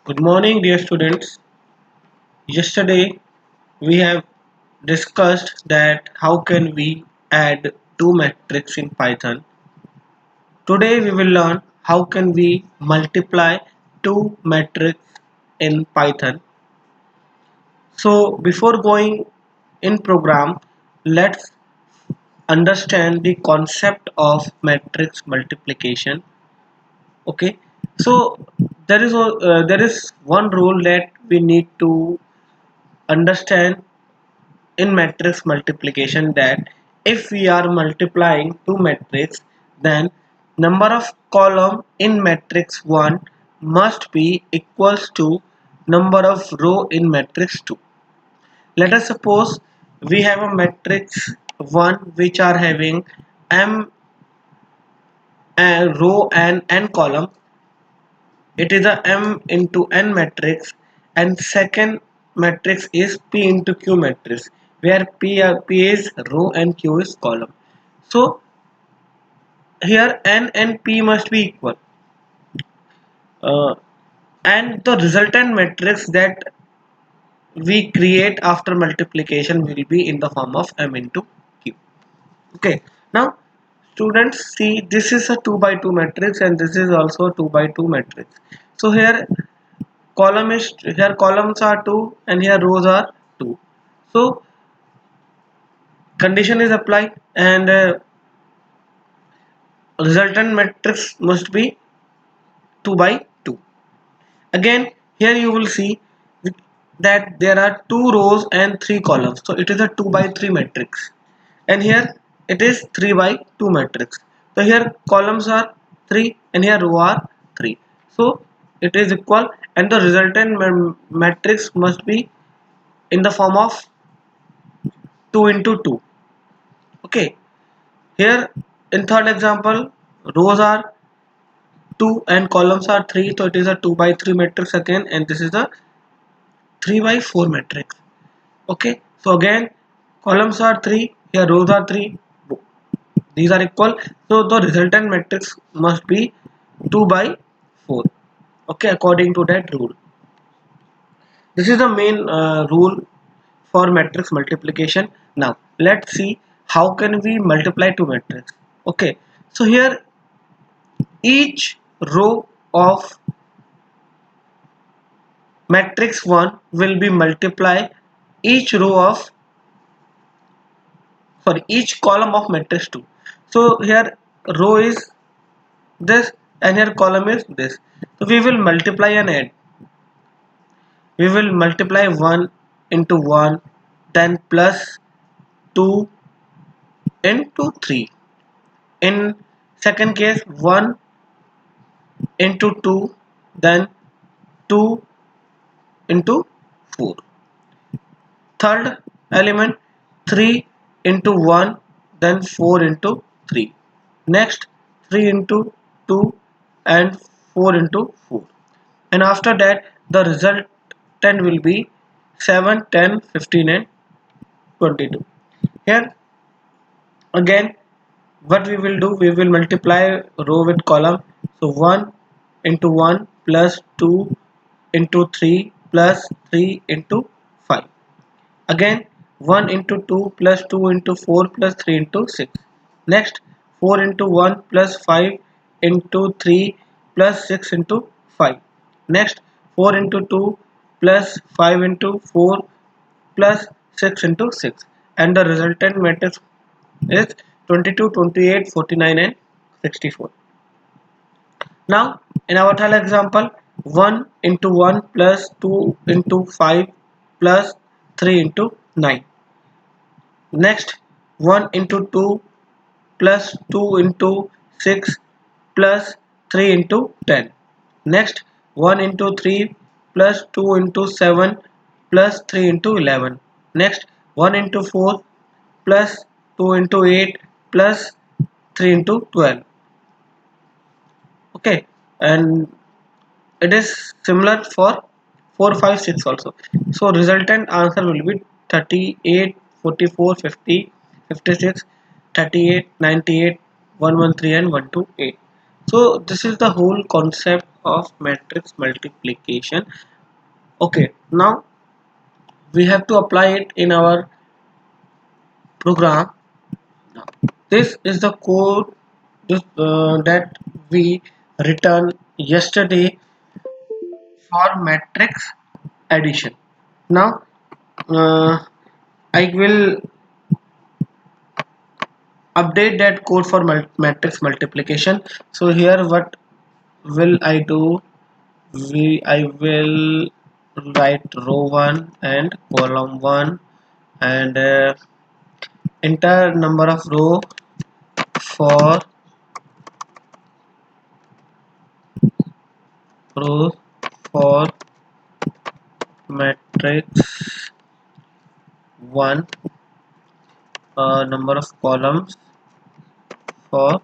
Good morning, dear students. Yesterday we have discussed that how can we add two metrics in Python. Today we will learn how can we multiply two metrics in Python. So before going in program, let's understand the concept of matrix multiplication. Okay, so there is one rule that we need to understand in matrix multiplication, that if we are multiplying two matrices, then number of column in matrix 1 must be equals to number of row in matrix 2. Let us suppose we have a matrix 1 which are having m row and n column. It is a m into n matrix, and second matrix is p into q matrix, where p is row and q is column. So here n and p must be equal, uh, and the resultant matrix that we create after multiplication will be in the form of m into q. Okay, now students, see, this is a 2 by 2 matrix and this is also a 2 by 2 matrix. So here columns are 2 and here rows are 2. So condition is applied, and resultant matrix must be 2 by 2. Again, here you will see that there are 2 rows and 3 columns, so it is a 2 by 3 matrix, and here it is 3 by 2 matrix. So here columns are 3 and here row are 3, so it is equal, and the resultant matrix must be in the form of 2 into 2. Okay, here in third example, rows are 2 and columns are 3, so it is a 2 by 3 matrix again, and this is a 3 by 4 matrix. Okay, so again columns are 3, here rows are 3, these are equal, so the resultant matrix must be 2 by 4. Okay, according to that rule. This is the main rule for matrix multiplication. Now let's see how can we multiply two matrices. Okay, so here each row of matrix 1 will be multiply each row of, sorry, each column of matrix 2. So here row is this and here column is this, so we will multiply and add. We will multiply 1 into 1, then plus 2 into 3. In second case, 1 into 2, then 2 into 4. Third element, 3 into 1, then 4 into 3. Next, 3 into 2 and 4 into 4. And after that, the resultant will be 7, 10, 15 and 22. Here again, what we will do, we will multiply row with column. So 1 into 1 plus 2 into 3 plus 3 into 5. Again 1 into 2 plus 2 into 4 plus 3 into 6. Next 4 into 1 plus 5 into 3 plus 6 into 5. Next 4 into 2 plus 5 into 4 plus 6 into 6, and the resultant matrix is 22, 28, 49 and 64. Now in our third example, 1 into 1 plus 2 into 5 plus 3 into 9. Next 1 into 2 plus 2 into 6 plus 3 into 10. Next 1 into 3 plus 2 into 7 plus 3 into 11. Next 1 into 4 plus 2 into 8 plus 3 into 12. Okay, and it is similar for 4, 5, 6 also. So resultant answer will be 38, 44, 50, 56, 38, 98, 113 and 128. So this is the whole concept of matrix multiplication. Okay, now we have to apply it in our program. Now, this is the code that we written yesterday for matrix addition. Now uh, I will update that code for matrix multiplication. So here what will I do? I will write row 1 and column 1 and enter number of row for rows for matrix 1, number of columns for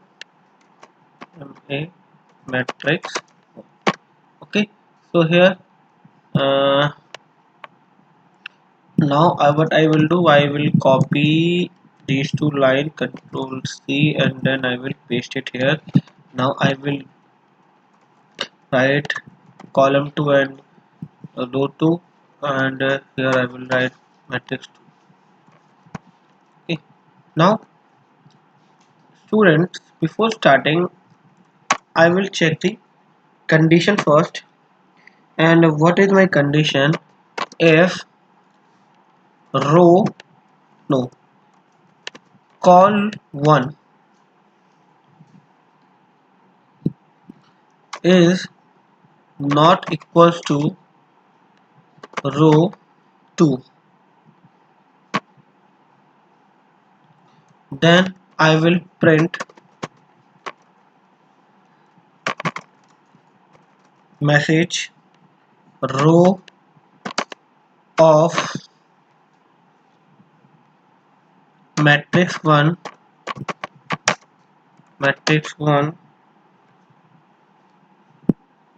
a matrix. Okay, so here uh, now what I will do, I will copy these two lines, control C, and then I will paste it here. Now I will write column 2 and row 2, and here I will write matrix 2. Okay, now students, before starting I will check the condition first. And what is my condition? If row, no, call 1 is not equals to row 2, then I will print message row of matrix 1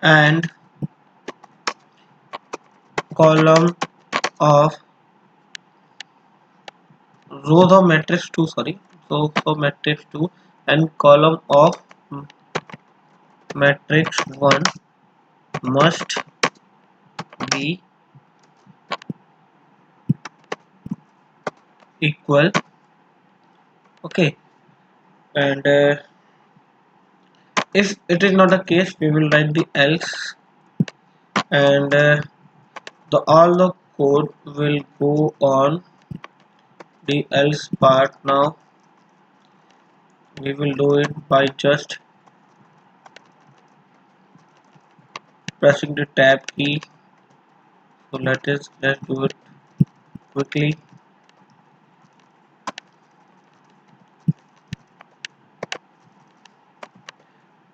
and column of rows of matrix 2, sorry, so for matrix 2 and column of matrix 1 must be equal. Okay, and if it is not the case, we will write the else, and the all the code will go on the else part. Now we will do it by just pressing the tab key. So let's do it quickly.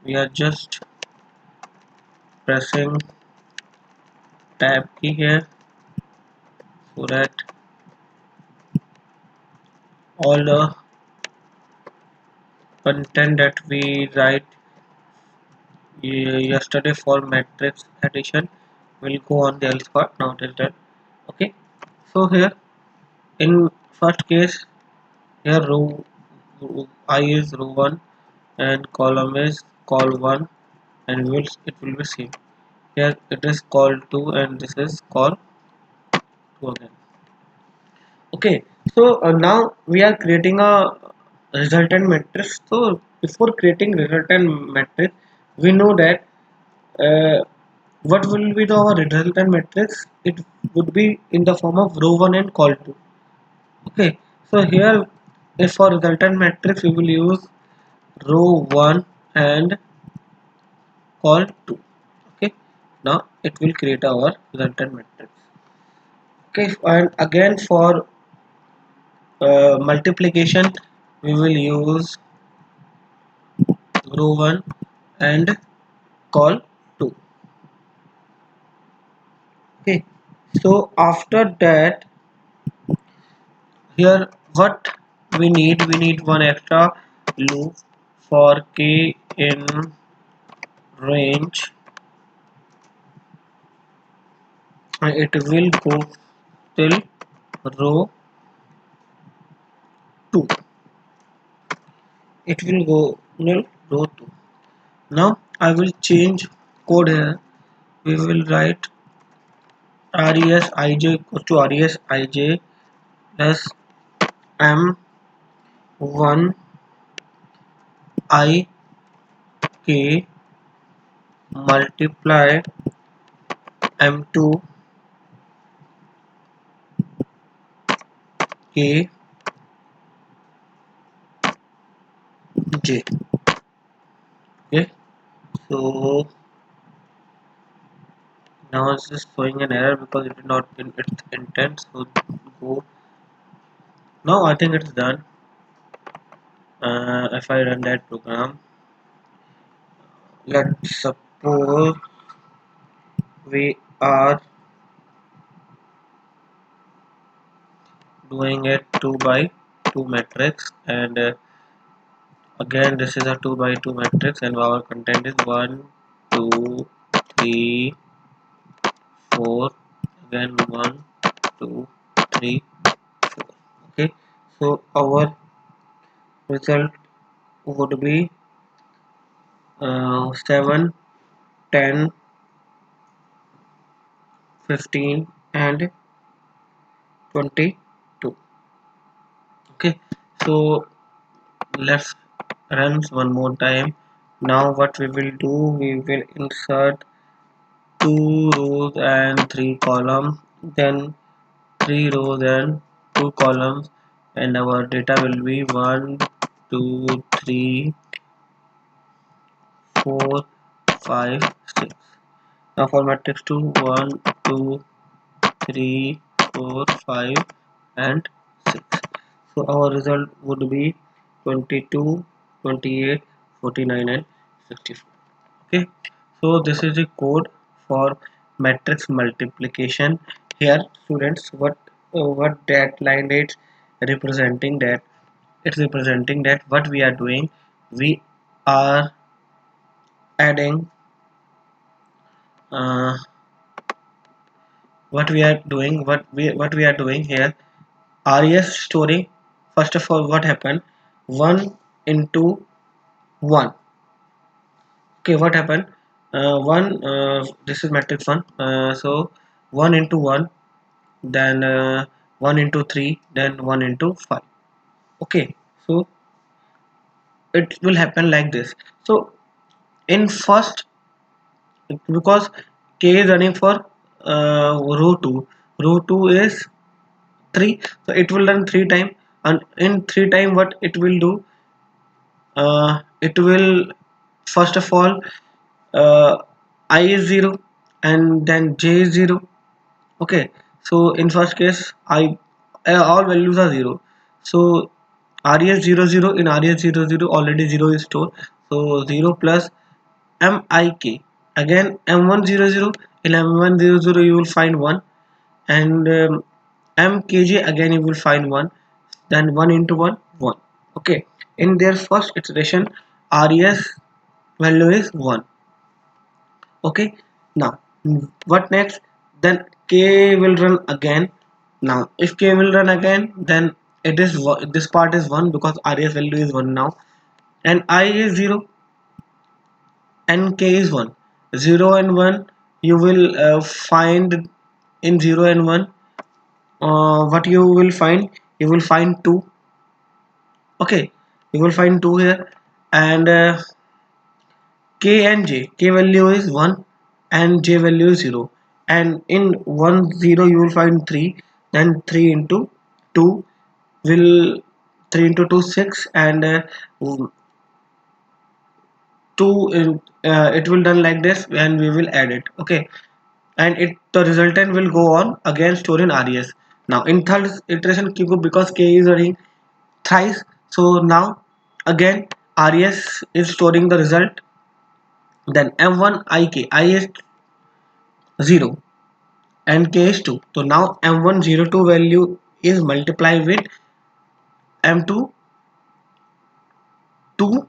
We are just pressing tab key here so that all the content that we write yesterday for matrix addition will go on the else part. Now it is done. Okay, so here in first case, here row I is row 1 and column is call 1, and it will be same. Here it is call 2 and this is call 2 again. Okay, so now we are creating a resultant matrix. So before creating resultant matrix, we know that uh, what will be our resultant matrix. It would be in the form of row 1 and call 2. Okay, so here is for resultant matrix we will use row 1 and call 2. Okay, now it will create our resultant matrix. Okay, and again for multiplication we will use row 1 and call 2. Okay, so after that, here what we need one extra loop for k in range, and it will go till row 2. It will go till row 2. Now I will change code here. We will write res ij equals to res ij plus m1 I k multiply m2 k j. Okay, so now it's just showing an error because it did not in its intent. So go now. I think it's done. If I run that program, let's suppose we are doing a 2 by 2 matrix, and again this is a 2 by 2 matrix, and our content is 1 2 3 4, again 1 2 3 4. Okay, so our result would be 7 10 15 and 22. Okay, so let's run one more time. Now what we will do, we will insert 2 rows and 3 columns, then 3 rows and 2 columns, and our data will be 1 2 3 4 5 6. Now for matrix 2, 1 2 3 4 5 and 6. So our result would be 22 28 49 and 64. Okay, so this is the code for matrix multiplication. Here students, what that line is representing, that it's representing that what we are doing, we are adding uh, what we are doing here, res storing. First of all, what happened, 1 into 1. Okay, what happened, 1 this is matrix 1, so 1 into 1, then 1 into 3, then 1 into 5. Okay, so it will happen like this. So in first, because k is running for row 2, row 2 is 3, so it will run 3 time, and in 3 time what it will do, it will first of all, uh, I is 0 and then j is 0. Okay, so in first case I all values are 0, so res 0 0, in res 0 0 already 0 is stored, so 0 plus mik, again m100, in m100 you will find 1, and mkj again you will find 1, then 1 into 1 1. Okay, in their first iteration res value is 1. Okay, now what next, then k will run again. Now if k will run again, then it is this part is 1 because res value is 1 now, and I is 0 and k is 1. 0 and 1 you will find, in 0 and 1, what you will find, you will find 2. Okay, you will find 2 here, and k and j, k value is 1 and j value is 0, and in 1 0 you will find 3, then 3 into 2 will 3 into 2 6, and 2 in, it will done like this, and we will add it. Okay, and it the resultant will go on again store in res. Now in third iteration, because k is running thrice, so now again res is storing the result, then m1 ik, I is 0 and k is 2, so now m102 value is multiplied with m2 2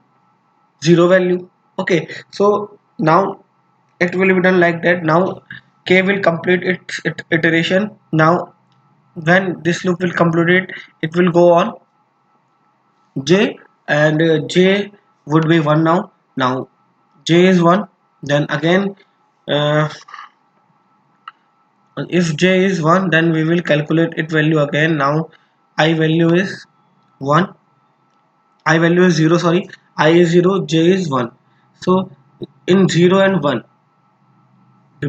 0 value. Okay, so now it will be done like that. Now k will complete its iteration. Now when this loop will complete it, it will go on j, and j would be 1 now. Now j is 1, then again uh, if j is 1, then we will calculate it value again. Now I value is 1, I value is 0, sorry, I is 0, j is 1. So in 0 and 1,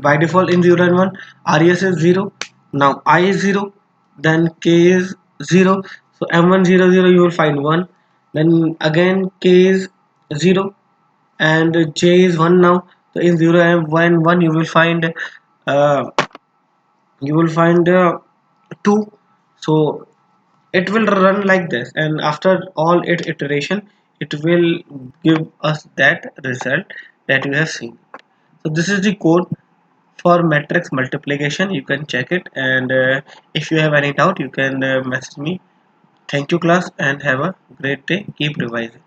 by default in 0 and 1, res is 0. Now I is 0, then k is 0. So m100 you will find 1, then again k is 0, and j is 1 now. So in 0 and 1 uh, you will find 2. So it will run like this, and after all its iteration it will give us that result that you have seen. So this is the code for matrix multiplication. You can check it, and if you have any doubt you can message me. Thank you class, and have a great day. Keep revising.